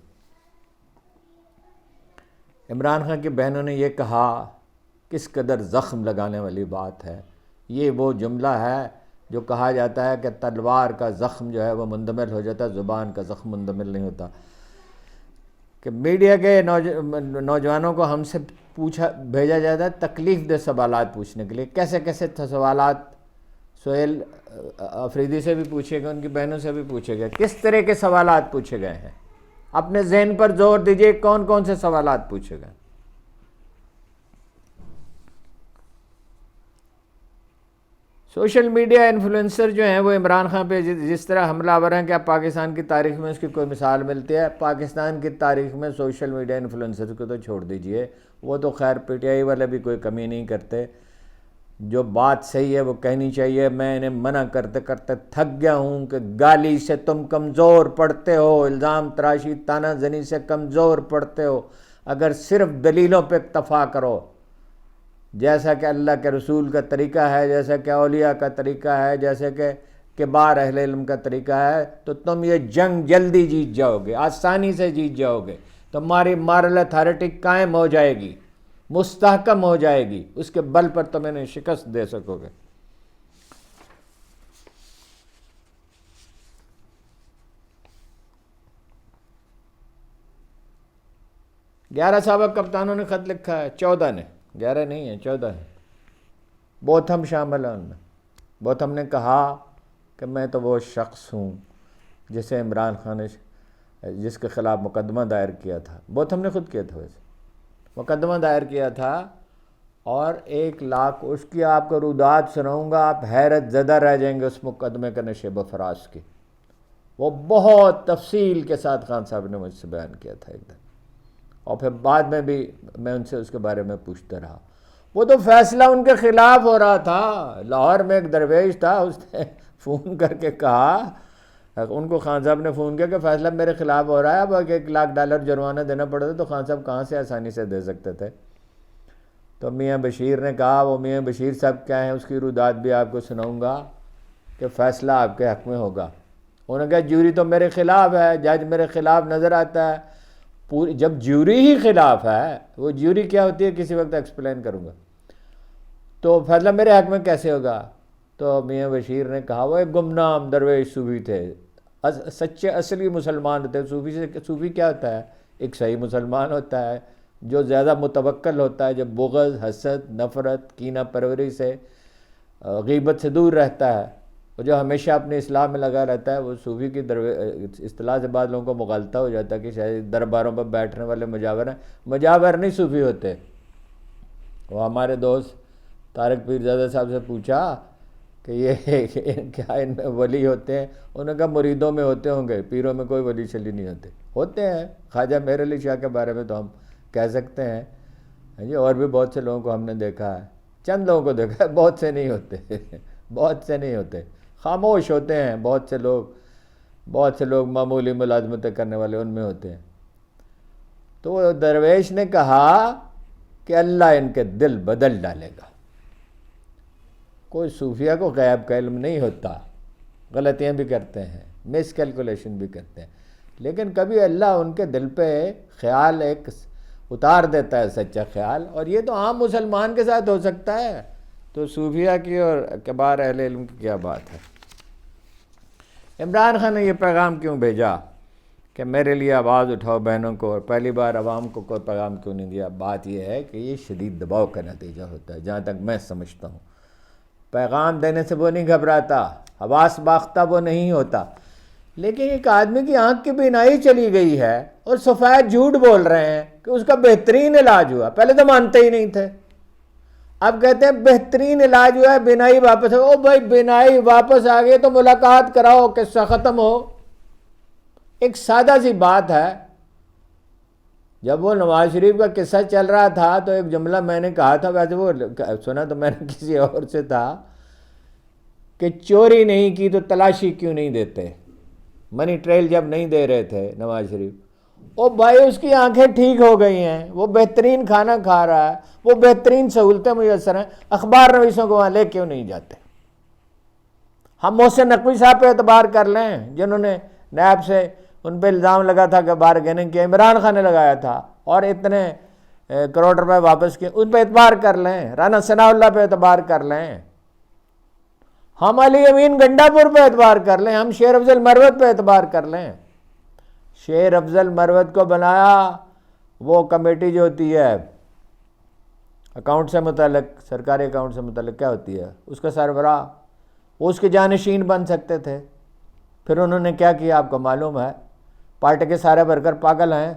عمران خان کی بہنوں نے یہ کہا، کس قدر زخم لگانے والی بات ہے، یہ وہ جملہ ہے جو کہا جاتا ہے کہ تلوار کا زخم جو ہے وہ مندمل ہو جاتا ہے، زبان کا زخم مندمل نہیں ہوتا، کہ میڈیا کے نوجوانوں کو ہم سے بھیجا جاتا ہے تکلیف دہ سوالات پوچھنے کے لیے۔ کیسے کیسے سوالات سہیل افریدی سے بھی پوچھے گئے، ان کی بہنوں سے بھی پوچھے گئے، کس طرح کے سوالات پوچھے گئے ہیں؟ اپنے ذہن پر زور دیجئے، کون کون سے سوالات پوچھے گئے؟ سوشل میڈیا انفلوئنسر جو ہیں وہ عمران خان پہ جس طرح حملہ آور ہیں، کیا پاکستان کی تاریخ میں اس کی کوئی مثال ملتی ہے؟ پاکستان کی تاریخ میں سوشل میڈیا انفلوئنسر کو تو چھوڑ دیجئے، وہ تو خیر پی ٹی آئی والے بھی کوئی کمی نہیں کرتے، جو بات صحیح ہے وہ کہنی چاہیے۔ میں انہیں منع کرتے کرتے تھک گیا ہوں کہ گالی سے تم کمزور پڑتے ہو، الزام تراشی تانا زنی سے کمزور پڑتے ہو، اگر صرف دلیلوں پہ اکتفا کرو، جیسا کہ اللہ کے رسول کا طریقہ ہے، جیسا کہ اولیاء کا طریقہ ہے، جیسے کہ کبار اہل علم کا طریقہ ہے، تو تم یہ جنگ جلدی جیت جاؤ گے، آسانی سے جیت جاؤ گے، تمہاری مارل اتھارٹی قائم ہو جائے گی، مستحکم ہو جائے گی، اس کے بل پر تم انہیں شکست دے سکو گے۔ 11 سابق کپتانوں نے خط لکھا ہے، 14 نے، 11 نہیں ہیں، 14 ہیں، بوتھم شامل ہے ان میں۔ بوتھم نے کہا کہ میں تو وہ شخص ہوں جسے عمران خان نے جس کے خلاف مقدمہ دائر کیا تھا، بوتھم نے خود کیا تھا، ویسے مقدمہ دائر کیا تھا، اور 1 لاکھ اس کی آپ کو رودات سناؤں گا، آپ حیرت زدہ رہ جائیں گے اس مقدمے کا نشیب و فراز کی۔ وہ بہت تفصیل کے ساتھ خان صاحب نے مجھ سے بیان کیا تھا ایک دن، اور پھر بعد میں بھی میں ان سے اس کے بارے میں پوچھتا رہا۔ وہ تو فیصلہ ان کے خلاف ہو رہا تھا، لاہور میں ایک درویش تھا، اس نے فون کر کے کہا، ان کو خان صاحب نے فون کیا کہ فیصلہ میرے خلاف ہو رہا ہے، اب $1 لاکھ جرمانہ دینا پڑتا تو خان صاحب کہاں سے آسانی سے دے سکتے تھے؟ تو میاں بشیر نے کہا، وہ میاں بشیر صاحب کیا ہیں، اس کی رودات بھی آپ کو سناؤں گا کہ فیصلہ آپ کے حق میں ہوگا۔ انہوں نے کہا جیوری تو میرے خلاف ہے، جج میرے خلاف نظر آتا ہے، جب جیوری ہی خلاف ہے، وہ جیوری کیا ہوتی ہے کسی وقت ایکسپلین کروں گا، تو فیصلہ میرے حق میں کیسے ہوگا؟ تو میاں بشیر نے کہا وہ ایک گمنام درویش صوفی تھے، سچے اصلی مسلمان تھے۔ صوفی کیا ہوتا ہے؟ ایک صحیح مسلمان ہوتا ہے جو زیادہ متوکل ہوتا ہے، جو بغض، حسد، نفرت، کینہ پروری سے، غیبت سے دور رہتا ہے، اور جو ہمیشہ اپنے اسلام میں لگا رہتا ہے، وہ صوفی کی اصطلاح سے بعض لوگوں کو مغالطہ ہو جاتا ہے کہ شاید درباروں پر بیٹھنے والے مجاور ہیں، مجاور نہیں صوفی ہوتے۔ وہ ہمارے دوست طارق پیرزادہ صاحب سے پوچھا کہ یہ کیا ان میں ولی ہوتے ہیں؟ انہوں نے کہا مریدوں میں ہوتے ہوں گے، پیروں میں کوئی ولی شلی نہیں ہوتے ہیں۔ خواجہ مہر علی شاہ کے بارے میں تو ہم کہہ سکتے ہیں جی، اور بھی بہت سے لوگوں کو ہم نے دیکھا ہے، چند لوگوں کو دیکھا ہے، بہت سے نہیں ہوتے بہت سے نہیں ہوتے، خاموش ہوتے ہیں بہت سے لوگ معمولی ملازمتیں کرنے والے ان میں ہوتے ہیں۔ تو وہ درویش نے کہا کہ اللہ ان کے دل بدل ڈالے گا۔ کوئی صوفیہ کو غیب کا علم نہیں ہوتا، غلطیاں بھی کرتے ہیں، مس کیلکولیشن بھی کرتے ہیں، لیکن کبھی اللہ ان کے دل پہ خیال ایک اتار دیتا ہے، سچا خیال، اور یہ تو عام مسلمان کے ساتھ ہو سکتا ہے، تو صوفیہ کی اور کبار اہل علم کی کیا بات ہے؟ عمران خان نے یہ پیغام کیوں بھیجا کہ میرے لیے آواز اٹھاؤ بہنوں کو، اور پہلی بار عوام کو کوئی پیغام کیوں نہیں دیا؟ بات یہ ہے کہ یہ شدید دباؤ کا نتیجہ ہوتا ہے، جہاں تک میں سمجھتا ہوں۔ پیغام دینے سے وہ نہیں گھبراتا، حواس باختہ وہ نہیں ہوتا، لیکن ایک آدمی کی آنکھ کی بینائی چلی گئی ہے اور سفید جھوٹ بول رہے ہیں کہ اس کا بہترین علاج ہوا، پہلے تو مانتے ہی نہیں تھے، اب کہتے ہیں بہترین علاج ہوا ہے، بینائی واپس ہو۔ بھائی بینائی واپس آ گئی تو ملاقات کراؤ، قصہ ختم ہو۔ ایک سادہ سی بات ہے، جب وہ نواز شریف کا قصہ چل رہا تھا تو ایک جملہ میں نے کہا تھا، ویسے وہ سنا تو میں نے کسی اور سے تھا، کہ چوری نہیں کی تو تلاشی کیوں نہیں دیتے؟ منی ٹریل جب نہیں دے رہے تھے نواز شریف، او بھائی اس کی آنکھیں ٹھیک ہو گئی ہیں، وہ بہترین کھانا کھا رہا ہے، وہ بہترین سہولتیں میسر ہیں، اخبار نویسوں کو وہاں لے کیوں نہیں جاتے؟ ہم محسن نقوی صاحب پہ اعتبار کر لیں جنہوں نے نیب سے ان پہ الزام لگا تھا کہ بارگیننگ کیا، عمران خان نے لگایا تھا اور اتنے کروڑ روپے واپس کیے، ان پہ اعتبار کر لیں، رانا ثناء اللہ پہ اعتبار کر لیں، ہم علی امین گنڈا پور پہ اعتبار کر لیں، ہم شیر افضل مروت پہ اعتبار کر لیں۔ شیر افضل مروت کو بنایا وہ کمیٹی جو ہوتی ہے اکاؤنٹ سے متعلق، سرکاری اکاؤنٹ سے متعلق کیا ہوتی ہے، اس کا سربراہ، وہ اس کے جانشین بن سکتے تھے۔ پھر انہوں نے کیا کیا آپ کو معلوم ہے، پارٹی کے سارے ورکر پاگل ہیں،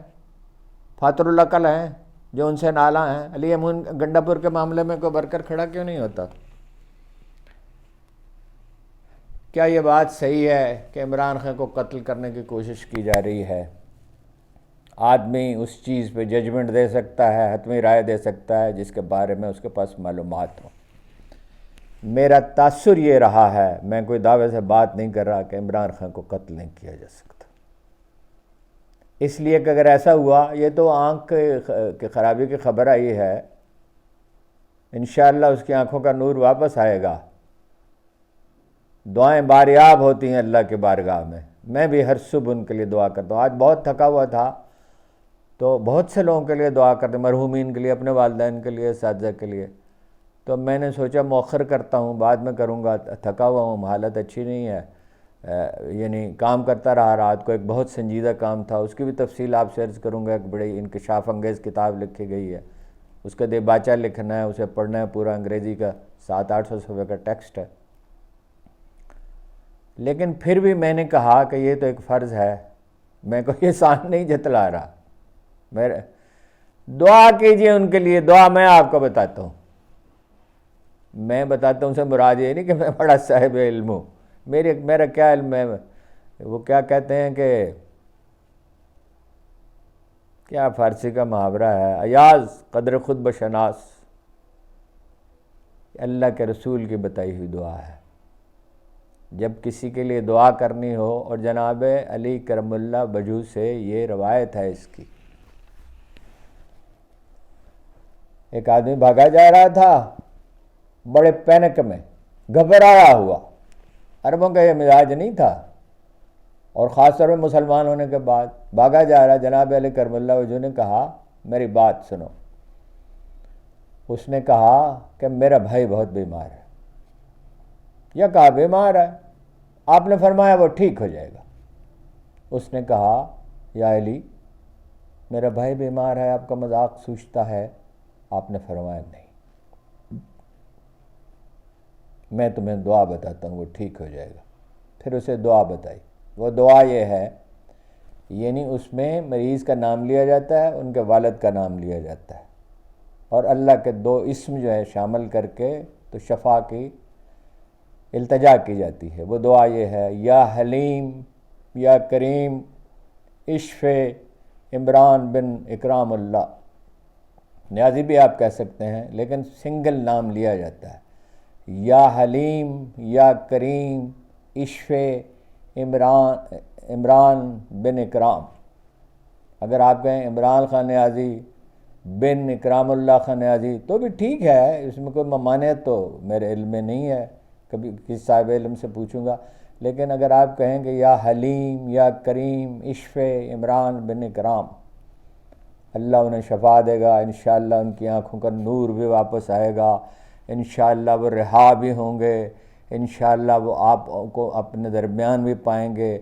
فاتر العقل ہیں، جو ان سے نالاں ہیں۔ علی امین گنڈا پور کے معاملے میں کوئی ورکر کھڑا کیوں نہیں ہوتا؟ کیا یہ بات صحیح ہے کہ عمران خان کو قتل کرنے کی کوشش کی جا رہی ہے؟ آدمی اس چیز پہ ججمنٹ دے سکتا ہے، حتمی رائے دے سکتا ہے جس کے بارے میں اس کے پاس معلومات ہوں۔ میرا تاثر یہ رہا ہے، میں کوئی دعوے سے بات نہیں کر رہا کہ عمران خان کو قتل نہیں کیا جا سکتا، اس لیے کہ اگر ایسا ہوا، یہ تو آنکھ کی خرابی کی خبر آئی ہے، انشاءاللہ اس کی آنکھوں کا نور واپس آئے گا۔ دعائیں باریاب ہوتی ہیں اللہ کے بارگاہ میں بھی ہر صبح ان کے لیے دعا کرتا ہوں۔ آج بہت تھکا ہوا تھا تو بہت سے لوگوں کے لیے دعا کرتے، مرحومین کے لیے، اپنے والدین کے لیے، اساتذہ کے لیے، تو میں نے سوچا مؤخر کرتا ہوں، بعد میں کروں گا، تھکا ہوا ہوں، حالت اچھی نہیں ہے، یعنی کام کرتا رہا رات کو، ایک بہت سنجیدہ کام تھا، اس کی بھی تفصیل آپ سے عرض کروں گا۔ ایک بڑی انکشاف انگیز کتاب لکھی گئی ہے، اس کا دیباچہ لکھنا ہے، اسے پڑھنا ہے، پورا انگریزی کا 700-800 صفحے کا ٹیکسٹ ہے۔ لیکن پھر بھی میں نے کہا کہ یہ تو ایک فرض ہے، میں کوئی احسان نہیں جتلا رہا، دعا کیجئے ان کے لیے۔ دعا میں آپ کو بتاتا ہوں، میں بتاتا ہوں سے مراد یہ نہیں کہ میں بڑا صاحب علم ہوں، میرا کیا علم ہے، وہ کیا کہتے ہیں کہ کیا فارسی کا محاورہ ہے، ایاز قدر خود بشناس، اللہ کے رسول کی بتائی ہوئی دعا ہے۔ جب کسی کے لیے دعا کرنی ہو، اور جناب علی کرم اللہ وجہ سے یہ روایت ہے اس کی، ایک آدمی بھاگا جا رہا تھا بڑے پینک میں، گھبرایا ہوا، عربوں کا یہ مزاج نہیں تھا، اور خاص طور پہ مسلمان ہونے کے بعد بھاگا جا رہا، جناب علی کرم اللہ وجہ نے کہا میری بات سنو۔ اس نے کہا کہ میرا بھائی بہت بیمار ہے، یا کہا بیمار ہے، آپ نے فرمایا وہ ٹھیک ہو جائے گا۔ اس نے کہا یا علی میرا بھائی بیمار ہے، آپ کا مذاق سوچتا ہے، آپ نے فرمایا نہیں، میں تمہیں دعا بتاتا ہوں، وہ ٹھیک ہو جائے گا۔ پھر اسے دعا بتائی، وہ دعا یہ ہے، یعنی اس میں مریض کا نام لیا جاتا ہے، ان کے والد کا نام لیا جاتا ہے، اور اللہ کے 2 اسم جو ہے شامل کر کے تو شفا کی التجا کی جاتی ہے۔ وہ دعا یہ ہے، یا حلیم یا کریم اشفے عمران بن اکرام اللہ، نیازی بھی آپ کہہ سکتے ہیں، لیکن سنگل نام لیا جاتا ہے، یا حلیم یا کریم اشفے عمران بن اکرام۔ اگر آپ کہیں عمران خان نیازی بن اکرام اللہ خان نیازی تو بھی ٹھیک ہے، اس میں کوئی ممانعت تو میرے علم میں نہیں ہے، کبھی کسی صاحب علم سے پوچھوں گا۔ لیکن اگر آپ کہیں کہ یا حلیم یا کریم اشفے عمران بن اکرام، اللہ انہیں شفا دے گا، انشاءاللہ ان کی آنکھوں کا نور بھی واپس آئے گا، انشاءاللہ وہ رہا بھی ہوں گے، انشاءاللہ وہ آپ کو اپنے درمیان بھی پائیں گے۔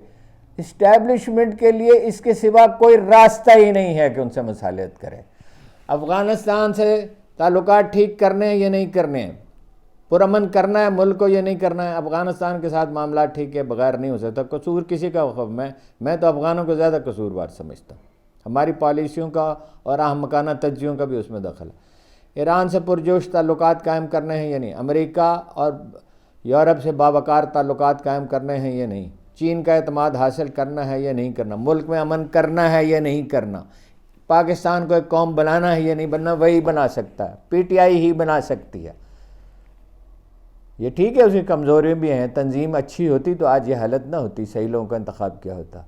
اسٹیبلشمنٹ کے لیے اس کے سوا کوئی راستہ ہی نہیں ہے کہ ان سے مصالحت کرے۔ افغانستان سے تعلقات ٹھیک کرنے ہیں یا نہیں کرنے ہیں، پرامن کرنا ہے ملک کو یا نہیں کرنا ہے، افغانستان کے ساتھ معاملات ٹھیک کے بغیر نہیں ہو سکتا۔ قصور کسی کا میں تو افغانوں کو زیادہ قصوروار سمجھتا ہوں، ہماری پالیسیوں کا اور احمقانہ تجزیوں کا بھی اس میں دخل ہے۔ ایران سے پرجوش تعلقات قائم کرنے ہیں یا نہیں، امریکہ اور یورپ سے باوقار تعلقات قائم کرنے ہیں یا نہیں، چین کا اعتماد حاصل کرنا ہے یا نہیں کرنا، ملک میں امن کرنا ہے یا نہیں کرنا، پاکستان کو ایک قوم بنانا ہے یا نہیں بننا، وہی بنا سکتا ہے، پی ٹی آئی ہی بنا سکتی ہے۔ یہ ٹھیک ہے اس کی کمزوریاں بھی ہیں، تنظیم اچھی ہوتی تو آج یہ حالت نہ ہوتی، صحیح لوگوں کا انتخاب کیا ہوتا۔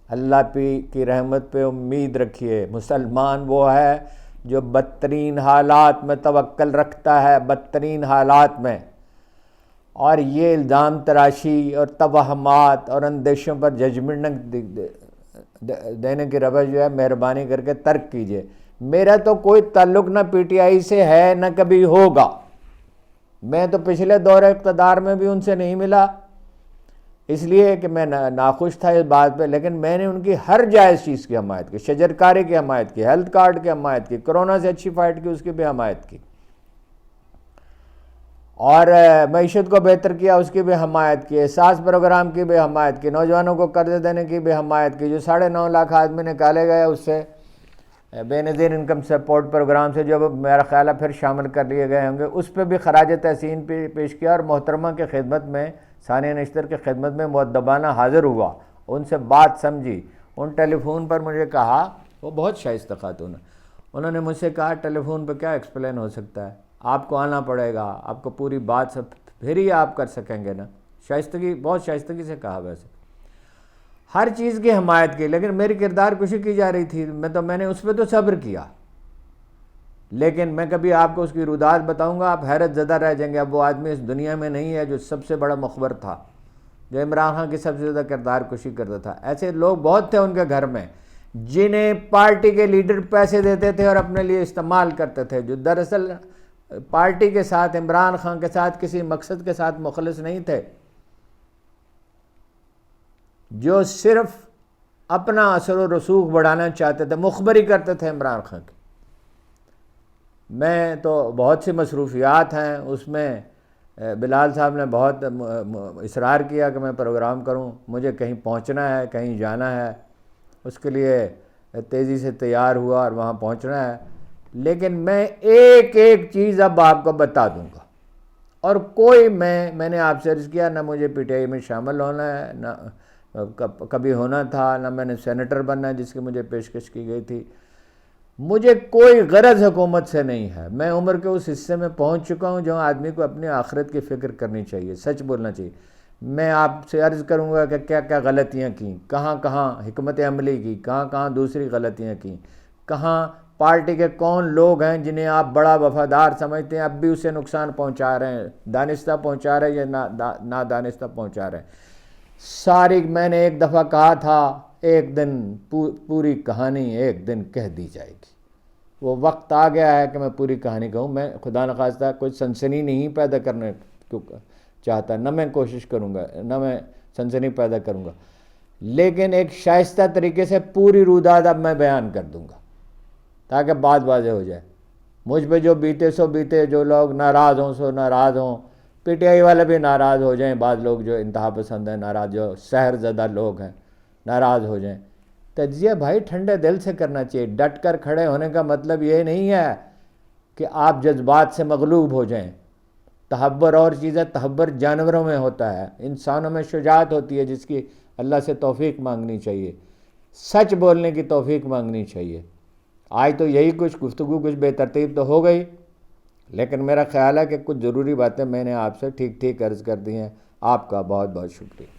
اللہ کی رحمت پہ امید رکھیے۔ مسلمان وہ ہے جو بدترین حالات میں توکل رکھتا ہے، بدترین حالات میں، اور یہ الزام تراشی اور توہمات اور اندیشوں پر ججمنٹ دینے کی روش جو ہے مہربانی کر کے ترک کیجیے۔ میرا تو کوئی تعلق نہ پی ٹی آئی سے ہے نہ کبھی ہوگا، میں تو پچھلے دور اقتدار میں بھی ان سے نہیں ملا، اس لیے کہ میں ناخوش تھا اس بات پہ، لیکن میں نے ان کی ہر جائز چیز کی حمایت کی، شجرکاری کی حمایت کی، ہیلتھ کارڈ کی حمایت کی، کرونا سے اچھی فائٹ کی اس کی بھی حمایت کی، اور معیشت کو بہتر کیا اس کی بھی حمایت کی، احساس پروگرام کی بھی حمایت کی، نوجوانوں کو قرض دینے کی بھی حمایت کی، جو 9.5 لاکھ آدمی نکالے گئے اس سے بے نظیر انکم سپورٹ پروگرام سے جو میرا خیال ہے پھر شامل کر لیے گئے ہوں گے، اس پہ بھی خراج تحسین پیش کیا، اور محترمہ کی خدمت میں، ثانیہ نشتر کی خدمت میں مؤدبانہ حاضر ہوا، ان سے بات سمجھی، ان ٹیلی فون پر مجھے کہا، وہ بہت شائستہ خاتون ہے، انہوں نے مجھ سے کہا ٹیلی فون پہ کیا ایکسپلین ہو سکتا ہے، آپ کو آنا پڑے گا، آپ کو پوری بات سب پھر ہی آپ کر سکیں گے نا، شائستگی، بہت شائستگی سے کہا ویسے، ہر چیز کی حمایت کی، لیکن میری کردار کشی کی جا رہی تھی، میں نے اس پہ تو صبر کیا، لیکن میں کبھی آپ کو اس کی رودات بتاؤں گا، آپ حیرت زدہ رہ جائیں گے، اب وہ آدمی اس دنیا میں نہیں ہے جو سب سے بڑا مخبر تھا، جو عمران خان کی سب سے زیادہ کردار کشی کرتا تھا۔ ایسے لوگ بہت تھے ان کے گھر میں جنہیں پارٹی کے لیڈر پیسے دیتے تھے اور اپنے لیے استعمال کرتے تھے، جو دراصل پارٹی کے ساتھ، عمران خان کے ساتھ کسی مقصد کے ساتھ مخلص نہیں تھے، جو صرف اپنا اثر و رسوخ بڑھانا چاہتے تھے، مخبری کرتے تھے عمران خان کی۔ میں تو بہت سی مصروفیات ہیں، اس میں بلال صاحب نے بہت اصرار کیا کہ میں پروگرام کروں، مجھے کہیں پہنچنا ہے، کہیں جانا ہے، اس کے لیے تیزی سے تیار ہوا اور وہاں پہنچنا ہے، لیکن میں ایک ایک چیز اب آپ کو بتا دوں گا، اور کوئی میں نے آپ سے عرض کیا، نہ مجھے پی ٹی آئی میں شامل ہونا ہے، نہ کبھی ہونا تھا، نہ میں نے سینیٹر بننا ہے جس کی مجھے پیشکش کی گئی تھی، مجھے کوئی غرض حکومت سے نہیں ہے، میں عمر کے اس حصے میں پہنچ چکا ہوں جو آدمی کو اپنی آخرت کی فکر کرنی چاہیے، سچ بولنا چاہیے۔ میں آپ سے عرض کروں گا کہ کیا کیا غلطیاں کیں، کہاں کہاں حکمت عملی کی، کہاں کہاں دوسری غلطیاں کیں، کہاں پارٹی کے کون لوگ ہیں جنہیں آپ بڑا وفادار سمجھتے ہیں اب بھی اسے نقصان پہنچا رہے ہیں، دانستہ پہنچا رہے ہیں یا نادانستہ پہنچا رہے ہیں۔ ساری میں نے ایک دفعہ کہا تھا، ایک دن پوری کہانی ایک دن کہہ دی جائے گی، وہ وقت آ گیا ہے کہ میں پوری کہانی کہوں۔ میں خدا نخواستہ کوئی سنسنی نہیں پیدا کرنے چاہتا، نہ میں کوشش کروں گا، نہ میں سنسنی پیدا کروں گا، لیکن ایک شائستہ طریقے سے پوری روداد اب میں بیان کر دوں گا تاکہ بات واضح ہو جائے۔ مجھ پہ جو بیتے سو بیتے، جو لوگ ناراض ہوں سو ناراض ہوں، پی ٹی آئی والے بھی ناراض ہو جائیں، بعض لوگ جو انتہا پسند ہیں ناراض، جو سحر زدہ لوگ ہیں ناراض ہو جائیں۔ تجزیہ بھائی ٹھنڈے دل سے کرنا چاہیے، ڈٹ کر کھڑے ہونے کا مطلب یہ نہیں ہے کہ آپ جذبات سے مغلوب ہو جائیں۔ تحبر اور چیز ہے، تحبر جانوروں میں ہوتا ہے، انسانوں میں شجاعت ہوتی ہے جس کی اللہ سے توفیق مانگنی چاہیے، سچ بولنے کی توفیق مانگنی چاہیے۔ آج تو یہی کچھ گفتگو کچھ بے ترتیب تو ہو گئی، لیکن میرا خیال ہے کہ کچھ ضروری باتیں میں نے آپ سے ٹھیک ٹھیک عرض کر دی ہیں۔ آپ کا بہت بہت شکریہ۔